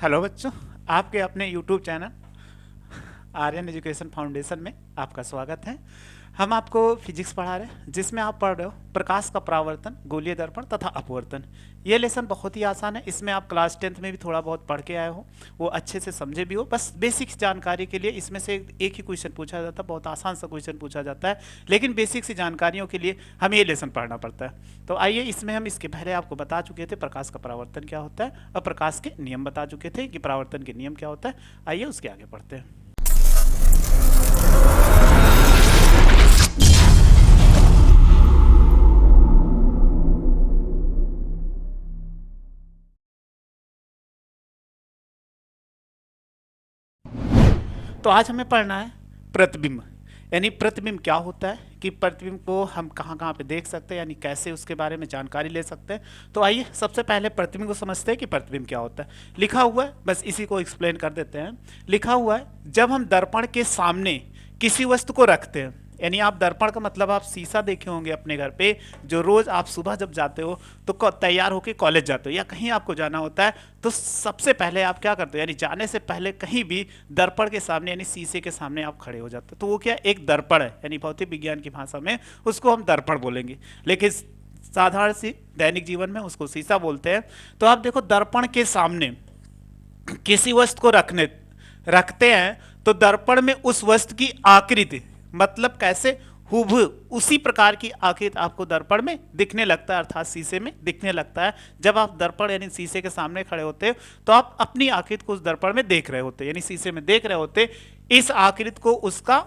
Hello बच्चों, आपके अपने YouTube channel Aryan education foundation में आपका स्वागत है। हम आपको फिजिक्स पढ़ा रहे हैं जिसमें आप पढ़ रहे हो प्रकाश का परावर्तन, गोलीय दर्पण तथा अपवर्तन। ये लेसन बहुत ही आसान है। इसमें आप क्लास 10th में भी थोड़ा बहुत पढ़ के आए हो, वो अच्छे से समझे भी हो। बस बेसिक्स जानकारी के लिए इसमें से एक ही क्वेश्चन पूछा जाता है, बहुत आसान सा क्वेश्चन पूछा जाता है, लेकिन बेसिक सी जानकारियों के लिए हमें ये लेसन पढ़ना पड़ता है। तो आइए, इसमें हम इसके पहले आपको बता चुके थे प्रकाश का परावर्तन क्या होता है और प्रकाश के नियम बता चुके थे कि परावर्तन के नियम क्या होता है। आइए उसके आगे पढ़ते हैं। तो आज हमें पढ़ना है प्रतिबिंब। यानी प्रतिबिंब क्या होता है, कि प्रतिबिंब को हम कहाँ कहाँ पे देख सकते हैं, यानी कैसे उसके बारे में जानकारी ले सकते हैं। तो आइए सबसे पहले प्रतिबिंब को समझते हैं कि प्रतिबिंब क्या होता है। लिखा हुआ है, बस इसी को एक्सप्लेन कर देते हैं। लिखा हुआ है, जब हम दर्पण के सामने किसी वस्तु को रखते हैं, यानी आप दर्पण का मतलब आप शीशा देखे होंगे अपने घर पे, जो रोज आप सुबह जब जाते हो तो तैयार होके कॉलेज जाते हो या कहीं आपको जाना होता है, तो सबसे पहले आप क्या करते हो, यानी जाने से पहले कहीं भी दर्पण के सामने यानी शीशे के सामने आप खड़े हो जाते हो। तो वो क्या एक दर्पण है, यानी भौतिक विज्ञान की भाषा में उसको हम दर्पण बोलेंगे, लेकिन साधारण सी दैनिक जीवन में उसको शीशा बोलते हैं। तो आप देखो, दर्पण के सामने किसी वस्तु को रखते हैं तो दर्पण में उस वस्तु की आकृति, मतलब कैसे, हुबहू उसी प्रकार की आकृति आपको दर्पण में दिखने लगता है, अर्थात शीशे में दिखने लगता है। जब आप दर्पण यानी शीशे के सामने खड़े होते हो तो आप अपनी आकृति को उस दर्पण में देख रहे होते, यानी शीशे में देख रहे होते। इस आकृति को उसका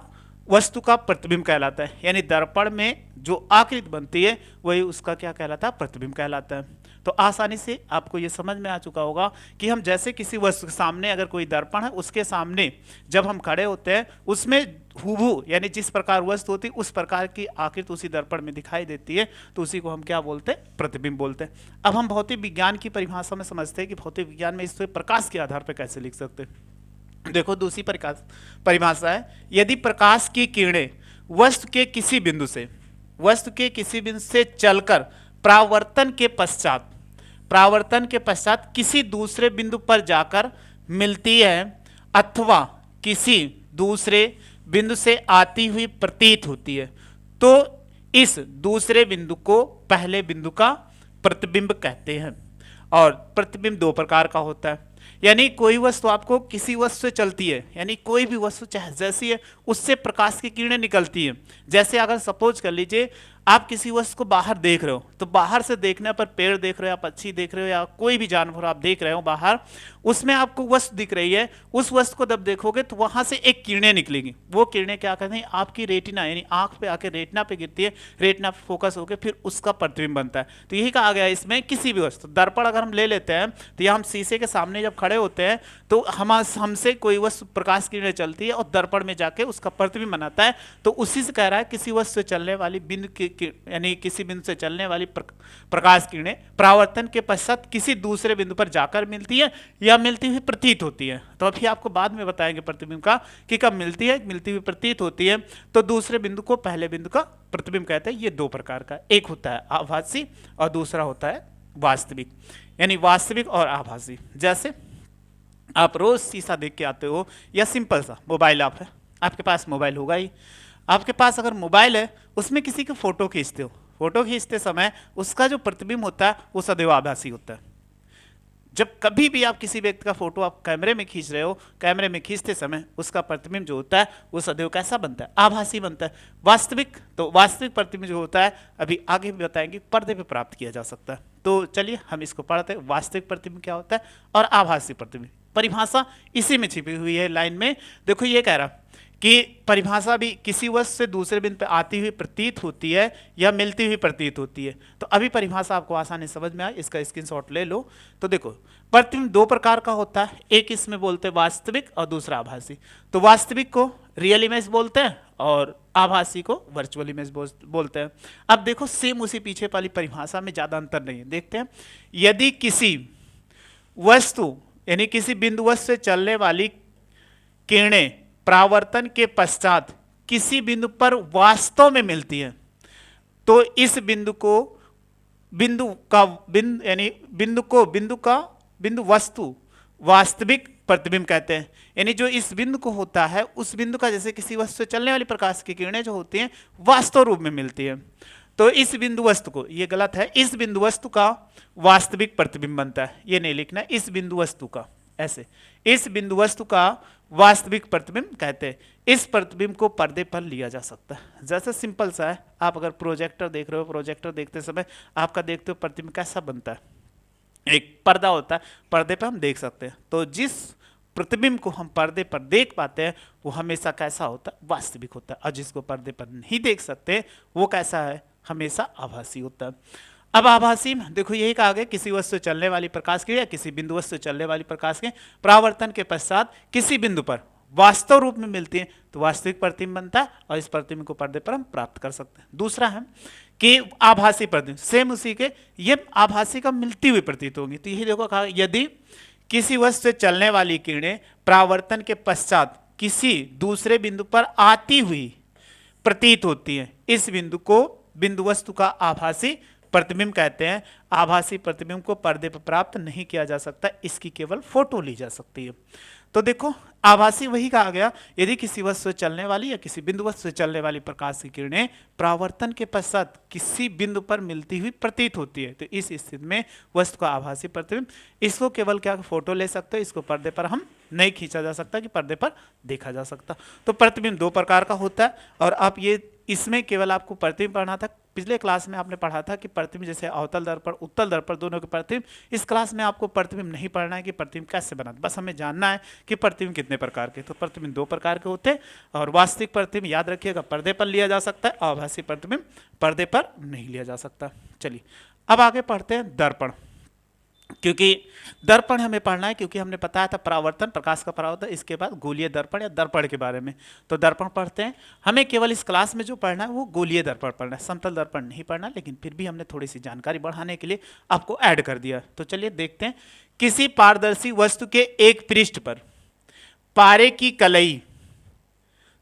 वस्तु का प्रतिबिंब कहलाता है, यानी दर्पण में जो आकृति बनती है वही उसका क्या कहलाता है, प्रतिबिंब कहलाता है। तो आसानी से आपको ये समझ में आ चुका होगा कि हम जैसे किसी वस्तु के सामने, अगर कोई दर्पण है उसके सामने जब हम खड़े होते हैं, उसमें हुबहू यानी जिस प्रकार वस्तु होती है उस प्रकार की आकृति उसी दर्पण में दिखाई देती है, तो उसी को हम क्या बोलते हैं, प्रतिबिंब बोलते हैं। अब हम भौतिक विज्ञान की परिभाषा में समझते हैं कि भौतिक विज्ञान में इस प्रकाश के आधार पर कैसे लिख सकते हैं। देखो, दूसरी परिभाषा है, यदि प्रकाश की किरणें वस्तु के किसी बिंदु से चलकर परावर्तन के पश्चात किसी दूसरे बिंदु पर जाकर मिलती है अथवा किसी दूसरे बिंदु से आती हुई प्रतीत होती है, तो इस दूसरे बिंदु को पहले बिंदु का प्रतिबिंब कहते हैं। और प्रतिबिंब दो प्रकार का होता है, यानी कोई वस्तु आपको किसी वस्तु से चलती है, यानी कोई भी वस्तु चाहे जैसी है उससे प्रकाश की किरणें निकलती हैं। जैसे अगर सपोज कर लीजिए आप किसी वस्तु को बाहर देख रहे हो, तो बाहर से देखने पर पेड़ देख रहे हो या पक्षी देख रहे हो या कोई भी जानवर आप देख रहे हो बाहर, उसमें आपको वस्तु दिख रही है, उस वस्तु को जब देखोगे तो वहां से एक किरणें निकलेंगी। वो किरणें क्या करती हैं, आपकी रेटिना यानी आंख पे आके रेटिना पे गिरती है, रेटिना पे फोकस होकर फिर उसका प्रतिबिंब बनता है। तो यही कहा गया इसमें, किसी भी वस्तु, दर्पण अगर हम ले लेते हैं तो यह हम शीशे के सामने जब खड़े होते हैं तो हमसे कोई वस्तु प्रकाश किरणें चलती है और दर्पण में जाके उसका प्रतिबिंब बनाता है। तो उसी से कह रहा है किसी वस्तु से चलने वाली यानी किसी बिंदु से चलने वाली प्रकाश किरणें परावर्तन के पश्चात किसी दूसरे बिंदु पर जाकर मिलती है या मिलती हुई प्रतीत होती है। तो अभी आपको बाद में बताएंगे प्रतिबिंब का कि कब मिलती है, मिलती हुई प्रतीत होती है। तो दूसरे बिंदु को पहले बिंदु का प्रतिबिंब कहते हैं। ये दो प्रकार का, एक होता है आभासी और दूसरा होता है वास्तविक, यानी वास्तविक और आभासी। जैसे आप रोज शीशा देख के आते हो, या सिंपल सा मोबाइल आप है, आपके पास मोबाइल होगा ही, आपके पास अगर मोबाइल है उसमें किसी की फोटो खींचते हो, फोटो खींचते समय उसका जो प्रतिबिंब होता है वो सदैव आभासी होता है। जब कभी भी आप किसी व्यक्ति का फोटो आप कैमरे में खींच रहे हो, कैमरे में खींचते समय उसका प्रतिबिंब जो होता है वो सदैव कैसा बनता है, आभासी बनता है। वास्तविक, तो वास्तविक प्रतिबिंब जो होता है अभी आगे भी बताएंगे, पर्दे पे प्राप्त किया जा सकता है। तो चलिए हम इसको पढ़ते हैं, वास्तविक प्रतिबिंब क्या होता है और आभासी प्रतिबिंब। परिभाषा इसी में छिपी हुई है लाइन में। देखो, ये कह रहा कि परिभाषा भी किसी वस्तु से दूसरे बिंदु पर आती हुई प्रतीत होती है या मिलती हुई प्रतीत होती है। तो अभी परिभाषा आपको आसानी समझ में आए, इसका स्क्रीनशॉट ले लो। तो देखो, प्रतिबिंब दो प्रकार का होता है, एक इसमें बोलते हैं वास्तविक और दूसरा आभासी। तो वास्तविक को रियल इमेज बोलते हैं और आभासी को वर्चुअल इमेज बोलते हैं। अब देखो, सेम उसी पीछे वाली परिभाषा में ज्यादा अंतर नहीं है, देखते हैं। यदि किसी वस्तु यानी किसी बिंदु वस्तु से चलने वाली किरणें परावर्तन के पश्चात किसी बिंदु पर वास्तव में मिलती है, तो इस बिंदु वस्तु वास्तविक प्रतिबिंब कहते हैं। यानी जो इस बिंदु को होता है उस बिंदु का, जैसे किसी वस्तु से चलने वाली प्रकाश की किरणें जो होती हैं वास्तव रूप में मिलती है, तो इस बिंदु वस्तु को, ये गलत है, इस बिंदु वस्तु का वास्तविक प्रतिबिंब बनता है। ये नहीं लिखना, इस बिंदु वस्तु का, ऐसे, इस बिंदु वस्तु का वास्तविक प्रतिबिंब कहते हैं। इस प्रतिबिंब को पर्दे पर लिया जा सकता है। जैसे सिंपल सा है, आप अगर प्रोजेक्टर देख रहे हो, प्रोजेक्टर देखते समय आपका देखते हो प्रतिबिंब कैसा बनता है, एक पर्दा होता है, पर्दे पर हम देख सकते हैं। तो जिस प्रतिबिंब को हम पर्दे पर देख पाते हैं वो हमेशा कैसा होता है, वास्तविक होता है। और जिसको पर्दे पर नहीं देख सकते वो कैसा है, हमेशा आभासी होता है। अब आभासी में देखो यही कहा गया, किसी वस्तु से चलने वाली प्रकाश की या किसी बिंदु वस्तु से चलने वाली प्रकाश के परावर्तन के पश्चात किसी बिंदु पर वास्तव रूप में मिलती है तो वास्तविक प्रतिबिंब बनता है, और इस प्रतिबिंब को पर्दे पर हम प्राप्त कर सकते हैं। दूसरा है कि आभासी प्रतिबिंब, सेम उसी के, ये आभासी का मिलती हुई प्रतीत होगी। तो यही देखो कहा, यदि किसी वस्तु से चलने वाली किरणें परावर्तन के पश्चात किसी दूसरे बिंदु पर आती हुई प्रतीत होती हैं, इस बिंदु को बिंदु वस्तु का आभासी प्रतिबिंब कहते हैं। आभासी प्रतिबिंब को पर्दे पर प्राप्त नहीं किया जा सकता, इसकी केवल फोटो ली जा सकती है। तो देखो आभासी वही कहा गया, यदि किसी वस्तु से चलने वाली या किसी बिंदु वस्तु से चलने वाली प्रकाश की किरणें परावर्तन के पश्चात किसी बिंदु पर मिलती हुई प्रतीत होती है, तो इस स्थिति में वस्तु का आभासी प्रतिबिंब, इसको केवल क्या फोटो ले सकते हो, इसको पर्दे पर हम नहीं खींचा जा सकता कि पर्दे पर देखा जा सकता। तो प्रतिबिंब दो प्रकार का होता है, और आप ये इसमें केवल आपको प्रतिबिंब पढ़ना था। पिछले क्लास में आपने पढ़ा था कि प्रतिबिंब जैसे अवतल दर्पण उत्तल दर्पण दोनों के प्रतिबिंब, इस क्लास में आपको प्रतिबिंब नहीं पढ़ना है कि प्रतिबिंब कैसे बनाते, बस हमें जानना है कि प्रतिबिंब कितने प्रकार के। तो प्रतिबिंब दो प्रकार के होते हैं, और वास्तविक प्रतिबिंब याद रखिएगा पर्दे पर लिया जा सकता है, और आभासी प्रतिबिंब पर्दे पर नहीं लिया जा सकता। चलिए अब आगे पढ़ते हैं दर्पण, क्योंकि दर्पण हमें पढ़ना है, क्योंकि हमने बताया था परावर्तन, प्रकाश का परावर्तन, इसके बाद गोलीय दर्पण या दर्पण के बारे में। तो दर्पण पढ़ते हैं। हमें केवल इस क्लास में जो पढ़ना है वो गोलीय दर्पण पढ़ना है, समतल दर्पण नहीं पढ़ना, लेकिन फिर भी हमने थोड़ी सी जानकारी बढ़ाने के लिए आपको ऐड कर दिया। तो चलिए देखते हैं। किसी पारदर्शी वस्तु के एक पृष्ठ पर पारे की कलई,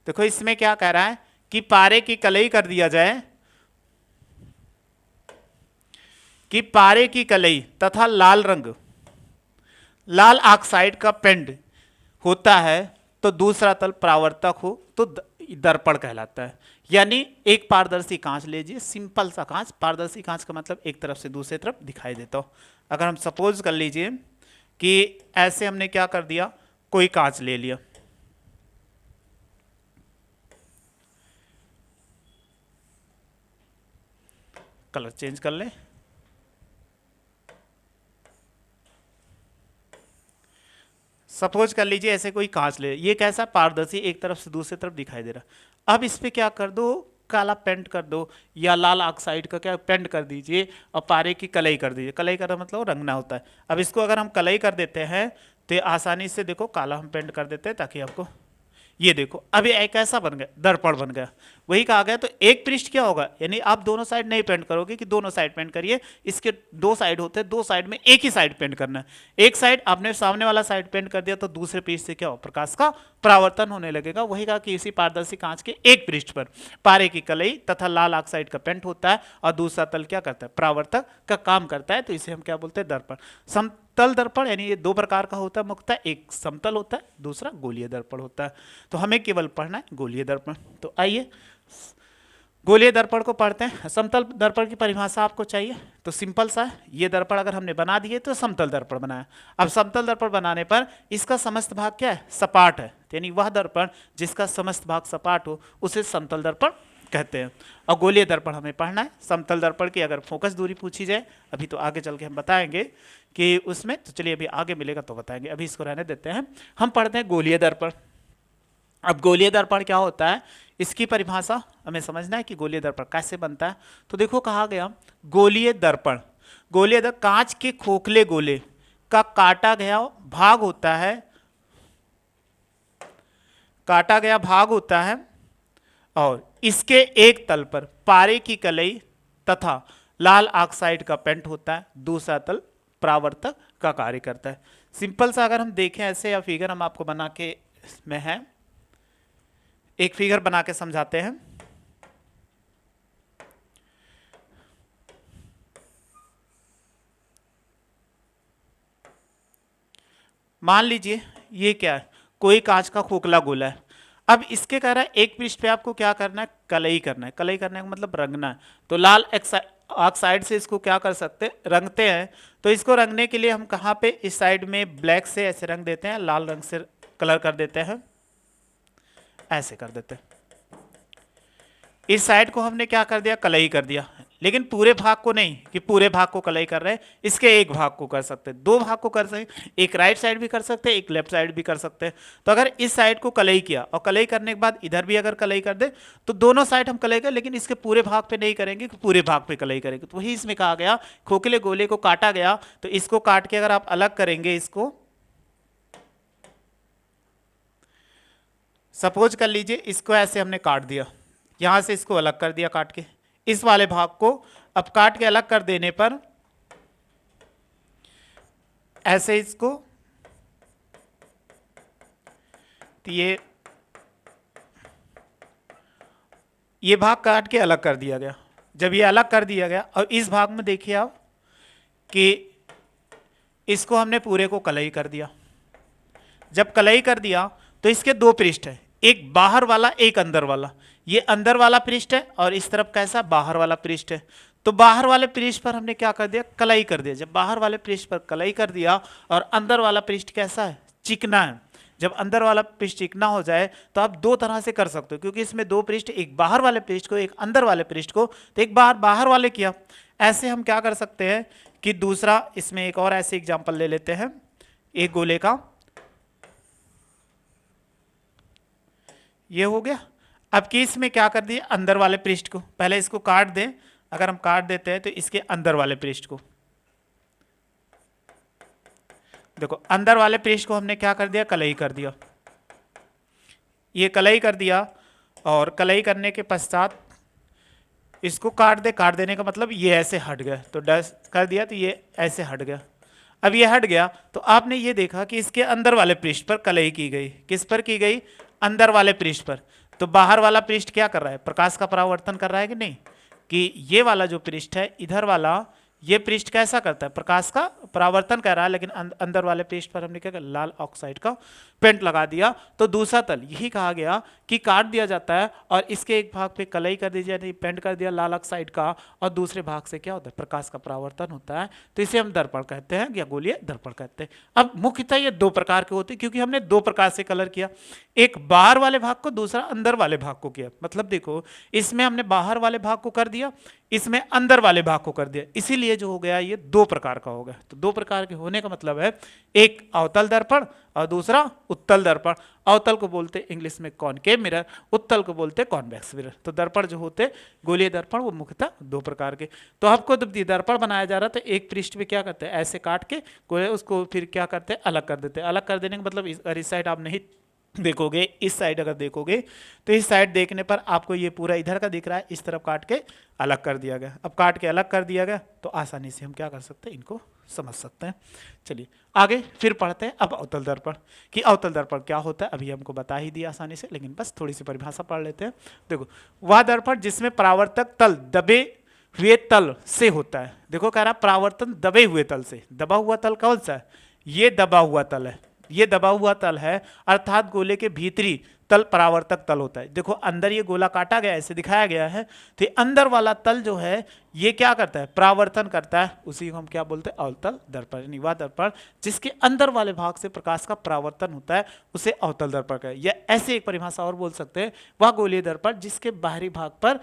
देखो इसमें क्या कह रहा है कि पारे की कलई कर दिया जाए, कि पारे की कलई तथा लाल रंग, लाल ऑक्साइड का पेंट होता है, तो दूसरा तल परावर्तक हो तो दर्पण कहलाता है। यानी एक पारदर्शी कांच लीजिए, सिंपल सा कांच, पारदर्शी कांच का मतलब एक तरफ से दूसरी तरफ दिखाई देता हो। अगर हम सपोज कर लीजिए कि ऐसे हमने क्या कर दिया, कोई कांच ले लिया, कलर चेंज कर ले, सपोज कर लीजिए ऐसे कोई कांच ले, ये कैसा पारदर्शी एक तरफ से दूसरी तरफ दिखाई दे रहा। अब इस पे क्या कर दो, काला पेंट कर दो, या लाल ऑक्साइड का क्या पेंट कर दीजिए, और पारे की कलई कर दीजिए। कलई का मतलब रंगना होता है। अब इसको अगर हम कलई कर देते हैं तो आसानी से देखो काला हम पेंट कर देते हैं, ताकि आपको ये देखो अभी एक ऐसा बन गया, दर्पण बन गया। वही कहा गया। तो एक पृष्ठ क्या होगा, यानी आप दोनों साइड नहीं पेंट करोगे कि दोनों साइड पेंट करिए, इसके दो साइड होते हैं, दो साइड में एक ही साइड पेंट करना है। एक साइड आपने सामने वाला साइड पेंट कर दिया तो दूसरे पृष्ठ से क्या हो, प्रकाश का परावर्तन होने लगेगा। वही कहा कि इसी पारदर्शी कांच के एक पृष्ठ पर पारे की कलई तथा लाल ऑक्साइड का पेंट होता है, और दूसरा तल क्या करता है, परावर्तक का काम करता है। तो इसे हम क्या बोलते हैं, दर्पण। समतल दर्पण यानी ये दो प्रकार का होता है मुख्यतः, एक समतल होता है, दूसरा गोलीय दर्पण होता है। तो हमें केवल पढ़ना है गोलीय दर्पण। तो आइए गोलीय दर्पण को पढ़ते हैं। समतल दर्पण की परिभाषा आपको चाहिए, तो सिंपल सा है, ये दर्पण अगर हमने बना दिए तो समतल दर्पण बनाया। अब समतल दर्पण बनाने पर इसका समस्त भाग क्या है, सपाट है, यानी वह दर्पण जिसका समस्त भाग सपाट हो उसे समतल दर्पण कहते हैं। और गोलीय दर्पण हमें पढ़ना है। समतल दर्पण की अगर फोकस दूरी पूछी जाए, अभी तो आगे चल के हम बताएंगे कि उसमें, तो चलिए अभी आगे मिलेगा तो बताएंगे, अभी इसको रहने देते हैं। हम पढ़ते हैं गोलीय दर्पण। अब गोलीय दर्पण क्या होता है, इसकी परिभाषा हमें समझना है कि गोलीय दर्पण कैसे बनता है। तो देखो कहा गया गोलीय दर्पण, गोलीय दर्पण कांच के खोखले गोले का काटा गया भाग होता है, काटा गया भाग होता है, और इसके एक तल पर पारे की कलई तथा लाल ऑक्साइड का पेंट होता है, दूसरा तल परावर्तक का कार्य करता है। सिंपल सा अगर हम देखें ऐसे, या फिगर हम आपको बना के में है, एक फिगर बना के समझाते हैं। मान लीजिए ये क्या है, कोई कांच का खोखला गोला है। अब इसके कह रहा है एक पृष्ठ पे आपको क्या करना है, कलई करना है। कलई करने का मतलब रंगना है। तो लाल ऑक्साइड से इसको क्या कर सकते हैं, रंगते हैं। तो इसको रंगने के लिए हम कहाँ पे, इस साइड में ब्लैक से ऐसे रंग देते हैं, लाल रंग से कलर कर देते हैं, ऐसे कर देते हैं। इस साइड को हमने क्या कर दिया, कलई कर दिया। लेकिन पूरे भाग को नहीं कि पूरे भाग को कलई कर रहे हैं, इसके एक भाग को कर सकते हैं, दो भाग को कर सकते हैं, एक राइट साइड भी कर सकते हैं, एक लेफ्ट साइड भी कर सकते हैं। तो अगर इस साइड को कलई किया और कलई करने के बाद इधर भी अगर कलई कर दे तो दोनों साइड हम कलई करें, लेकिन इसके पूरे भाग पे नहीं करेंगे, पूरे भाग पे कलई करेंगे। तो वही इसमें कहा गया, खोखले गोले को काटा गया। तो इसको काट के अगर आप अलग करेंगे, इसको सपोज कर लीजिए, इसको ऐसे हमने काट दिया, यहां से इसको अलग कर दिया काट के, इस वाले भाग को अब काट के अलग कर देने पर ऐसे इसको, तो ये भाग काट के अलग कर दिया गया। जब ये अलग कर दिया गया और इस भाग में देखिए आप कि इसको हमने पूरे को कलई कर दिया। जब कलई कर दिया तो इसके दो पृष्ठ है, एक बाहर वाला एक अंदर वाला। ये अंदर वाला पृष्ठ है और इस तरफ कैसा बाहर वाला पृष्ठ है। तो बाहर वाले पृष्ठ पर हमने क्या कर दिया, कलई कर दिया। जब बाहर वाले पृष्ठ पर कलई कर दिया और अंदर वाला पृष्ठ कैसा है, चिकना है। जब अंदर वाला पृष्ठ चिकना हो जाए तो आप दो तरह से कर सकते हो, क्योंकि इसमें दो पृष्ठ, एक बाहर वाले पृष्ठ को, एक अंदर वाले पृष्ठ को। तो एक बाहर वाले किया। ऐसे हम क्या कर सकते हैं कि दूसरा, इसमें एक और ऐसे एग्जाम्पल ले लेते हैं, एक गोले का ये हो गया। अब कि इसमें क्या कर दिए, अंदर वाले पृष्ठ को, पहले इसको काट दें। अगर हम काट देते हैं तो इसके अंदर वाले पृष्ठ को देखो, अंदर वाले पृष्ठ को हमने क्या कर दिया, कलई कर दिया। ये कलई कर दिया और कलई करने के पश्चात इसको काट दे। काट देने का मतलब ये ऐसे हट गया, तो डस कर दिया तो ये ऐसे हट गया। अब ये हट गया तो आपने ये देखा कि इसके अंदर वाले पृष्ठ पर कलई की गई। किस पर की गई, अंदर वाले पृष्ठ पर। तो बाहर वाला पृष्ठ क्या कर रहा है, प्रकाश का परावर्तन कर रहा है कि नहीं, कि ये वाला जो पृष्ठ है इधर वाला, ये पृष्ठ कैसा करता है, प्रकाश का परावर्तन कर रहा है। लेकिन अंदर वाले पृष्ठ पर हमने क्या किया, लाल ऑक्साइड का पेंट लगा दिया। तो दूसरा तल यही कहा गया कि काट दिया जाता है और इसके एक भाग पे कलई कर दी जाती है, पेंट कर दिया लाल ऑक्साइड का, और दूसरे भाग से क्या होता है, प्रकाश का परावर्तन होता है। तो इसे हम दर्पण कहते हैं या गोलीय दर्पण कहते हैं। अब मुख्यतः ये दो प्रकार के होते हैं, क्योंकि हमने दो प्रकार से कलर किया, एक बाहर वाले भाग को, दूसरा अंदर वाले भाग को किया। मतलब देखो, इसमें हमने बाहर वाले भाग को कर दिया, इसमें अंदर वाले भाग को कर दिया, इसीलिए जो हो गया ये दो प्रकार का हो गया। तो दो प्रकार के होने का मतलब है, एक अवतल दर्पण और दूसरा उत्तल दर्पण। अवतल को बोलते इंग्लिश में कॉनकेव मिरर, उत्तल को बोलते कॉन्वेक्स मिरर। तो दर्पण जो होते गोलीय दर्पण वो मुख्यतः दो प्रकार के। तो आपको जब दर्पण बनाया जा रहा था, एक पृष्ठ पे क्या करते हैं, ऐसे काट के उसको फिर क्या करते हैं, अलग कर देते हैं। अलग कर देने का मतलब इस साइड आप नहीं देखोगे, इस साइड अगर देखोगे तो इस साइड देखने पर आपको ये पूरा इधर का दिख रहा है, इस तरफ काट के अलग कर दिया गया। अब काट के अलग कर दिया गया तो आसानी से हम क्या कर सकते हैं, इनको समझ सकते हैं। चलिए आगे फिर पढ़ते हैं अब अवतल दर्पण, कि अवतल दर्पण क्या होता है। अभी हमको बता ही दिया आसानी से, लेकिन बस थोड़ी सी परिभाषा पढ़ लेते हैं। देखो, वह दर्पण जिसमें परावर्तक तल दबे हुए तल से होता है। देखो कह रहा परावर्तन दबे हुए तल से। दबा हुआ तल कौन सा है, ये दबा हुआ तल है, ये दबा हुआ तल है, अर्थात गोले के भीतरी तल परावर्तक तल होता है। देखो अंदर ये गोला काटा गया, ऐसे दिखाया गया है, तो अंदर वाला तल जो है ये क्या करता है, परावर्तन करता है। उसी को हम क्या बोलते हैं, अवतल दर्पण। यानी वह दर्पण जिसके अंदर वाले भाग से प्रकाश का परावर्तन होता है, उसे अवतल दर्पण कहते हैं। या ऐसे एक परिभाषा और बोल सकते हैं, वह गोलीय दर्पण जिसके बाहरी भाग पर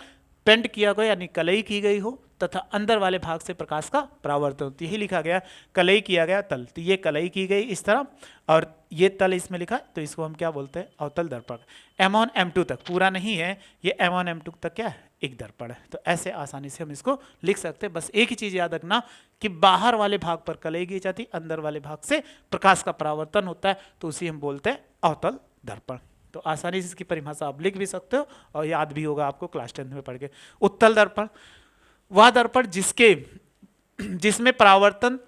पेंट किया गया यानी कलई की गई हो तथा अंदर वाले भाग से प्रकाश का परावर्तन होती है। यही लिखा गया, कलई किया गया तल। तो ये कलई की गई इस तरह और ये तल इसमें लिखा, तो इसको हम क्या बोलते हैं, अवतल दर्पण। M1 M2 तक पूरा नहीं है, ये M1 M2 तक क्या है, एक दर्पण है। तो ऐसे आसानी से हम इसको लिख सकते हैं। बस एक ही चीज याद रखना कि बाहर वाले भाग पर कलई की जाती, अंदर वाले भाग से प्रकाश का परावर्तन होता है, तो उसी हम बोलते हैं अवतल दर्पण। तो आसानी से इसकी परिभाषा आप लिख भी सकते हो और याद भी होगा आपको क्लास 10 में पढ़ के। उत्तल दर्पण, वह दर्पण जिसमें परावर्तन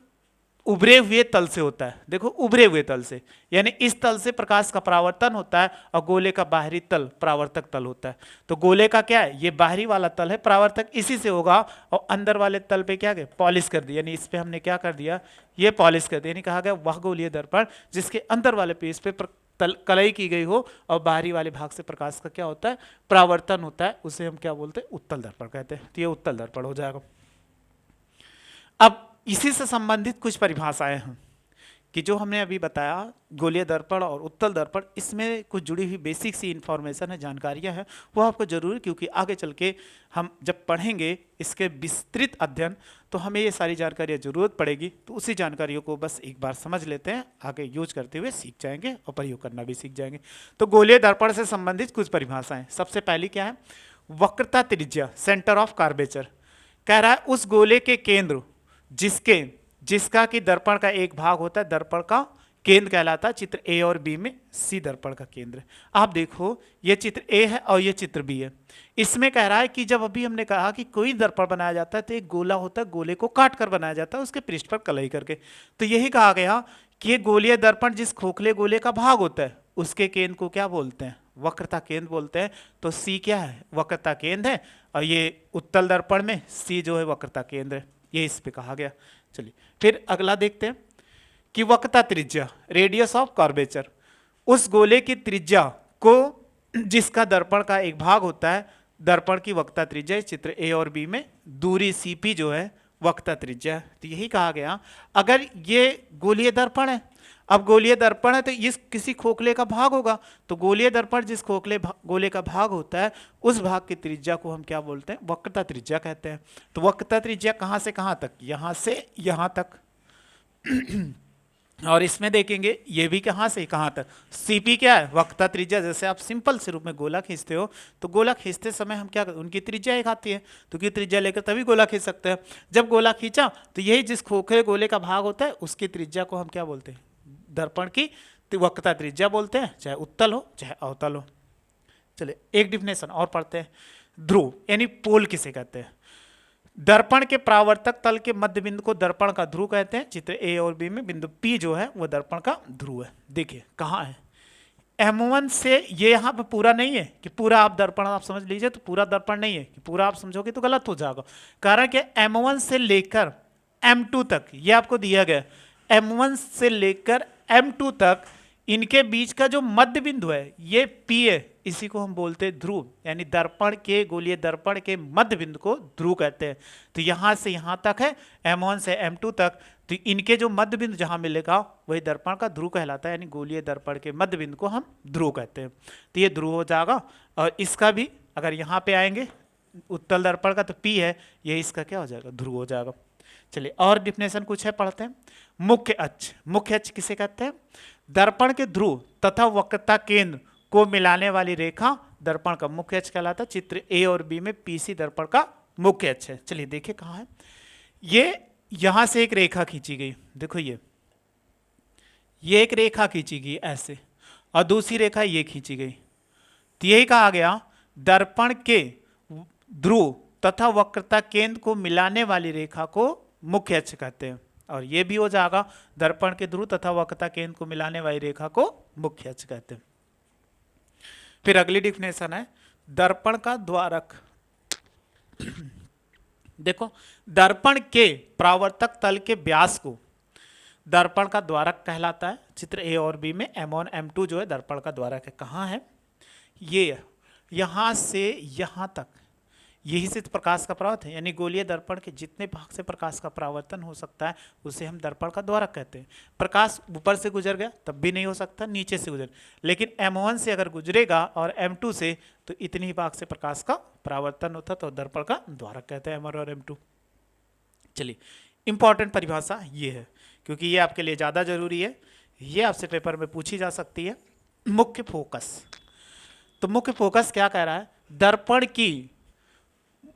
उभरे हुए तल से होता है। देखो उभरे हुए तल से, यानी इस तल से प्रकाश का परावर्तन होता है और गोले का बाहरी तल परावर्तक तल होता है। तो गोले का क्या है, ये बाहरी वाला तल है, परावर्तक इसी से होगा, और अंदर वाले तल पे क्या किया, पॉलिश कर दिया, यानी इस पे हमने क्या कर दिया, ये पॉलिश कर दिया, यानी कहा गया वह गोलीय दर्पण जिसके अंदर वाले पेज पे कलई की गई हो और बाहरी वाले भाग से प्रकाश का क्या होता है, परावर्तन होता है, उसे हम क्या बोलते हैं, उत्तल दर्पण कहते हैं। तो ये उत्तल दर्पण हो जाएगा। अब इसी से संबंधित कुछ परिभाषाएं हैं कि जो हमने अभी बताया, गोलीय दर्पण और उत्तल दर्पण, इसमें कुछ जुड़ी हुई बेसिक सी इंफॉर्मेशन है, जानकारियां हैं, वो आपको जरूर, क्योंकि आगे चल के हम जब पढ़ेंगे इसके विस्तृत अध्ययन, तो हमें ये सारी जानकारियां जरूरत पड़ेगी। तो उसी जानकारियों को बस एक बार समझ लेते हैं, आगे यूज करते हुए सीख जाएंगे और प्रयोग करना भी सीख जाएंगे। तो गोलीय दर्पण से संबंधित कुछ परिभाषाएं, सबसे पहली क्या है, वक्रता त्रिज्या, सेंटर ऑफ कर्वेचर। कह रहा है उस गोले के केंद्र जिसका कि दर्पण का एक भाग होता है, दर्पण का केंद्र कहलाता है। चित्र ए और बी में सी दर्पण का केंद्र। आप देखो ये चित्र ए है और ये चित्र बी है। इसमें कह रहा है कि जब अभी हमने कहा कि कोई दर्पण बनाया जाता है तो एक गोला होता है, गोले को काट कर बनाया जाता है उसके पृष्ठ पर कलई करके। तो यही कहा गया कि ये गोलीय दर्पण जिस खोखले गोले का भाग होता है उसके केंद्र को क्या बोलते हैं, वक्रता केंद्र बोलते हैं। तो सी क्या है, वक्रता केंद्र है, और ये उत्तल दर्पण में सी जो है वक्रता केंद्र है, ये इस पे कहा गया। चलिए फिर अगला देखते हैं कि वक्रता त्रिज्या, रेडियस ऑफ कर्वेचर, उस गोले की त्रिज्या को जिसका दर्पण का एक भाग होता है, दर्पण की वक्रता त्रिज्या, चित्र ए और बी में दूरी सीपी जो है वक्रता त्रिज्या। तो यही कहा गया अगर ये गोलीय दर्पण है, अब गोलीय दर्पण है तो इस किसी खोखले का भाग होगा, तो गोलीय दर्पण जिस खोखले गोले का भाग होता है उस भाग की त्रिज्या को हम क्या बोलते हैं, वक्रता त्रिज्या कहते हैं। तो वक्रता त्रिज्या कहाँ से कहाँ तक, यहाँ से यहाँ तक और इसमें देखेंगे ये भी कहाँ से कहाँ तक। सीपी क्या है, वक्रता त्रिज्या। जैसे आप सिंपल से रूप में गोला खींचते हो तो गोला खींचते समय हम क्या करते, उनकी त्रिज्या एक आती है, तो की त्रिज्या लेकर तभी गोला खींच सकते हैं। जब गोला खींचा तो यही जिस खोखले गोले का भाग होता है उसकी त्रिज्या को हम क्या बोलते हैं, दर्पण की वक्रता त्रिज्या बोलते हैं, चाहे उत्तल हो चाहे अवतल हो। चलिए एक डिफिनेशन और पढ़ते हैं। ध्रुव यानी पोल किसे कहते हैं, दर्पण के परावर्तक तल के मध्य बिंदु को दर्पण का ध्रुव कहते हैं। चित्र ए और बी में बिंदु पी जो है वो दर्पण का ध्रुव है। देखिए कहाँ है, M1 से, ये यहाँ पे पूरा नहीं है कि पूरा आप दर्पण आप समझ लीजिए, तो पूरा दर्पण नहीं है कि पूरा आप समझोगे तो गलत हो जाएगा। कारण कि M1 से लेकर M2 तक ये आपको दिया गया, M1 से लेकर M2 तक इनके बीच का जो मध्य बिंदु है ये P है, इसी को हम बोलते हैं ध्रुव, यानी दर्पण के गोलीय दर्पण के मध्य बिंदु को ध्रुव कहते हैं। तो यहाँ से यहाँ तक है, M1 से M2 तक, तो इनके जो मध्य बिंदु जहाँ मिलेगा वही दर्पण का ध्रुव कहलाता है, यानी गोलीय दर्पण के मध्य बिंदु को हम ध्रुव कहते हैं। तो ये ध्रुव हो जाएगा। और इसका भी अगर यहाँ पे आएंगे उत्तल दर्पण का तो P है, ये इसका क्या हो जाएगा, ध्रुव हो जाएगा। चलिए और डिफिनेशन कुछ है पढ़ते हैं। मुख्य अक्ष, मुख्य अक्ष किसे कहते हैं, दर्पण के ध्रुव तथा वक्रता केंद्र को मिलाने वाली रेखा दर्पण का मुख्य अक्ष कहलाता है। चित्र ए और बी में पीसी दर्पण का मुख्य अक्ष है। चलिए देखिए कहाँ है, ये यहां से एक रेखा खींची गई, देखो ये एक रेखा खींची गई ऐसे, और दूसरी रेखा ये खींची गई। तो यही कहा गया दर्पण के ध्रुव तथा वक्रता केंद्र को मिलाने वाली रेखा को मुख्य अक्ष कहते हैं। और ये भी हो जाएगा दर्पण के ध्रुव तथा वक्रता केंद्र को मिलाने वाली रेखा को मुख्य अक्ष कहते हैं। फिर अगली डिफिनेशन है दर्पण का द्वारक। देखो दर्पण के परावर्तक तल के व्यास को दर्पण का द्वारक कहलाता है। चित्र ए और बी में M1 M2 जो है दर्पण का द्वारक है। कहाँ है, ये यहाँ से यहाँ तक, यही से प्रकाश का परावर्तन है, यानी गोलीय दर्पण के जितने भाग से प्रकाश का परावर्तन हो सकता है उसे हम दर्पण का द्वारक कहते हैं। प्रकाश ऊपर से गुजर गया तब भी नहीं हो सकता, नीचे से गुजर, लेकिन M1 से अगर गुजरेगा और M2 से तो इतनी ही भाग से प्रकाश का परावर्तन होता तो दर्पण का द्वारक कहते हैं M1 और M2। चलिए इंपॉर्टेंट परिभाषा ये है क्योंकि ये आपके लिए ज़्यादा जरूरी है, ये आपसे पेपर में पूछी जा सकती है। मुख्य फोकस, तो मुख्य फोकस क्या कह रहा है, दर्पण की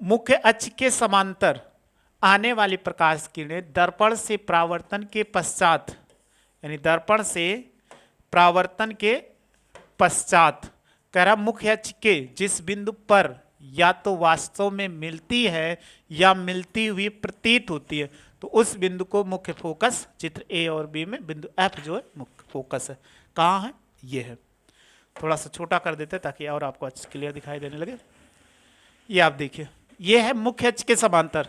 मुख्य अक्ष के समांतर आने वाली प्रकाश किरणें दर्पण से परावर्तन के पश्चात, यानी दर्पण से परावर्तन के पश्चात कह रहा मुख्य अक्ष के जिस बिंदु पर या तो वास्तव में मिलती है या मिलती हुई प्रतीत होती है, तो उस बिंदु को मुख्य फोकस, चित्र ए और बी में बिंदु एफ जो है मुख्य फोकस है। कहाँ है? ये है। थोड़ा सा छोटा कर देते हैं ताकि और आपको अच्छे क्लियर दिखाई देने लगे। ये आप देखिए, ये है मुख्य अक्ष के समांतर।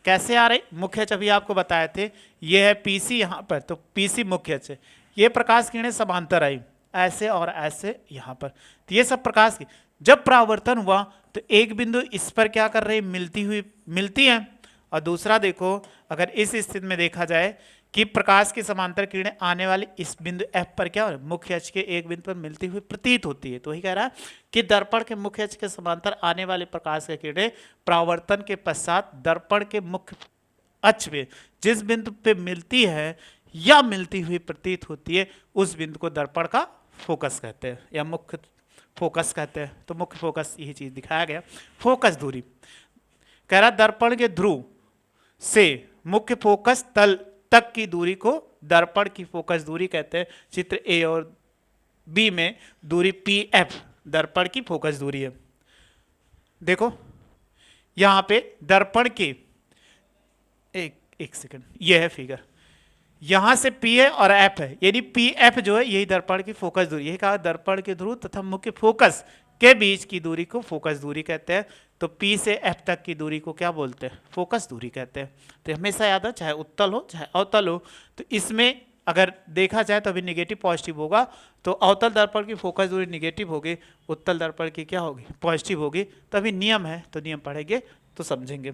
कैसे आ रहे? मुख्य अक्ष अभी आपको बताए थे, ये है पीसी यहाँ पर, तो पीसी मुख्य अक्ष है। ये प्रकाश किरणें समांतर आई ऐसे और ऐसे यहाँ पर, तो ये सब प्रकाश की जब परावर्तन हुआ तो एक बिंदु इस पर क्या कर रही, मिलती है, और दूसरा देखो अगर इस स्थिति में देखा जाए कि प्रकाश के समांतर किरणें आने वाली इस बिंदु F पर क्या हो रहा है, मुख्य अक्ष के एक बिंदु पर मिलती हुई प्रतीत होती है। तो वही कह रहा है कि दर्पण के मुख्य अक्ष के समांतर आने वाली प्रकाश की किरणें परावर्तन के पश्चात दर्पण के मुख्य अक्ष पे जिस बिंदु पे मिलती है या मिलती हुई प्रतीत होती है, उस बिंदु को दर्पण का फोकस कहते हैं या मुख्य फोकस कहते हैं। तो मुख्य फोकस यही चीज दिखाया गया। फोकस दूरी कह रहा दर्पण के ध्रुव से मुख्य फोकस तल तक की दूरी को दर्पण की फोकस दूरी कहते हैं। चित्र ए और बी में दूरी PF दर्पण की फोकस दूरी है। देखो यहां पे दर्पण के एक सेकंड, यह है फिगर, यहां से P है और F है, यानी PF जो है यही दर्पण की फोकस दूरी। यही कहा दर्पण के ध्रुव तथा मुख्य फोकस के बीच की दूरी को फोकस दूरी कहते हैं। तो P से F तक की दूरी को क्या बोलते हैं? फोकस दूरी कहते हैं। तो हमेशा याद है, चाहे उत्तल हो चाहे अवतल हो, तो इसमें अगर देखा जाए तो अभी निगेटिव पॉजिटिव होगा, तो अवतल दर्पण की फोकस दूरी निगेटिव होगी, उत्तल दर्पण की क्या होगी? पॉजिटिव होगी। तो अभी नियम है, तो नियम पढ़ेंगे तो समझेंगे।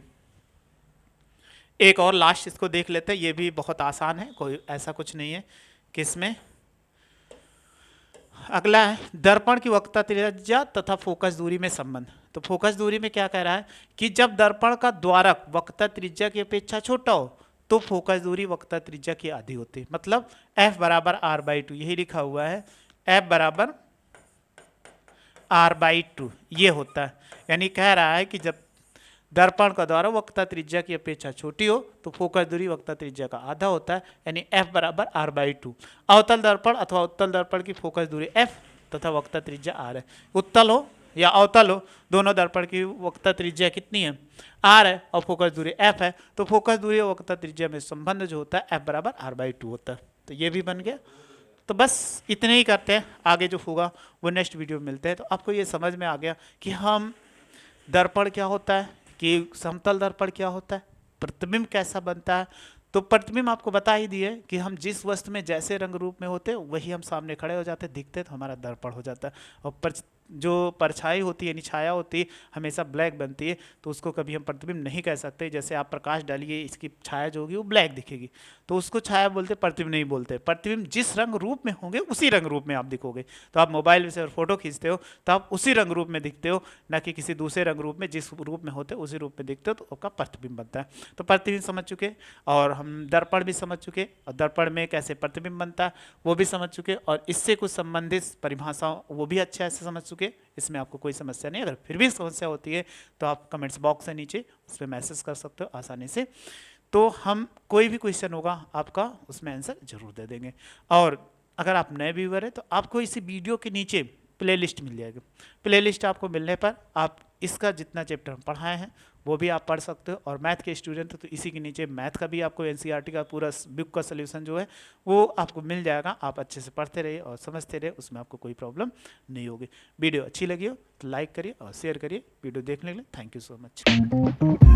एक और लास्ट इसको देख लेते हैं, ये भी बहुत आसान है, कोई ऐसा कुछ नहीं है कि इसमें। अगला है दर्पण की वक्रता त्रिज्या तथा फोकस दूरी में संबंध। तो फोकस दूरी में क्या कह रहा है कि जब दर्पण का द्वारक वक्रता त्रिज्या की अपेक्षा छोटा हो तो फोकस दूरी वक्रता त्रिज्या की आधी होती है। मतलब F बराबर R/2, यही लिखा हुआ है, F बराबर R/2 ये होता है। यानी कह रहा है कि जब दर्पण का द्वारा वक्रता त्रिज्या की अपेक्षा छोटी हो तो फोकस दूरी वक्रता त्रिज्या का आधा होता है, यानी F बराबर R/2। अवतल दर्पण अथवा उत्तल दर्पण की फोकस दूरी F तथा वक्रता त्रिज्या R है। उत्तल हो या अवतल हो, दोनों दर्पण की वक्रता त्रिज्या कितनी है? R है, और फोकस दूरी F है। तो फोकस दूरी और वक्रता त्रिज्या में संबंध जो होता है F बराबर R/2 होता है। तो ये भी बन गया। तो बस इतने ही करते हैं, आगे जो होगा वो नेक्स्ट वीडियो में मिलते हैं। तो आपको ये समझ में आ गया कि हम दर्पण क्या होता है, कि समतल दर्पण क्या होता है, प्रतिबिंब कैसा बनता है। तो प्रतिबिंब आपको बता ही दिए कि हम जिस वस्तु में जैसे रंग रूप में होते वही हम सामने खड़े हो जाते, दिखते तो हमारा दर्पण हो जाता है। और जो परछाई होती है यानी छाया होती है हमेशा ब्लैक बनती है, तो उसको कभी हम प्रतिबिंब नहीं कह सकते। जैसे आप प्रकाश डालिए, इसकी छाया जो होगी वो ब्लैक दिखेगी, तो उसको छाया बोलते, प्रतिबिंब नहीं बोलते। प्रतिबिंब जिस रंग रूप में होंगे उसी रंग रूप में आप दिखोगे। तो आप मोबाइल से फोटो खींचते हो तो आप उसी रंग रूप में दिखते हो, ना कि किसी दूसरे रंग रूप में। जिस रूप में होते उसी रूप में दिखते हो, तो आपका प्रतिबिंब बनता है। तो प्रतिबिंब समझ चुके, और हम दर्पण भी समझ चुके, और दर्पण में कैसे प्रतिबिंब बनता है वो भी समझ चुके, और इससे कुछ संबंधित परिभाषाओं वो भी अच्छे से समझ चुके। इसमें आपको कोई समस्या नहीं। अगर फिर भी समस्या होती है तो आप कमेंट्स बॉक्स से नीचे उस पर मैसेज कर सकते हो आसानी से। तो हम कोई भी क्वेश्चन होगा आपका उसमें आंसर जरूर दे देंगे। और अगर आप नए व्यूअर हैं तो आपको इसी वीडियो के नीचे प्लेलिस्ट मिल जाएगी। प्लेलिस्ट आपको मिलने पर आप इसका जितना चैप्टर हम पढ़ाए हैं वो भी आप पढ़ सकते हो। और मैथ के स्टूडेंट तो इसी के नीचे मैथ का भी आपको NCERT का पूरा बुक का सोल्यूशन जो है वो आपको मिल जाएगा। आप अच्छे से पढ़ते रहिए और समझते रहिए, उसमें आपको कोई प्रॉब्लम नहीं होगी। वीडियो अच्छी लगी हो तो लाइक करिए और शेयर करिए। वीडियो देखने के लिए थैंक यू सो मच।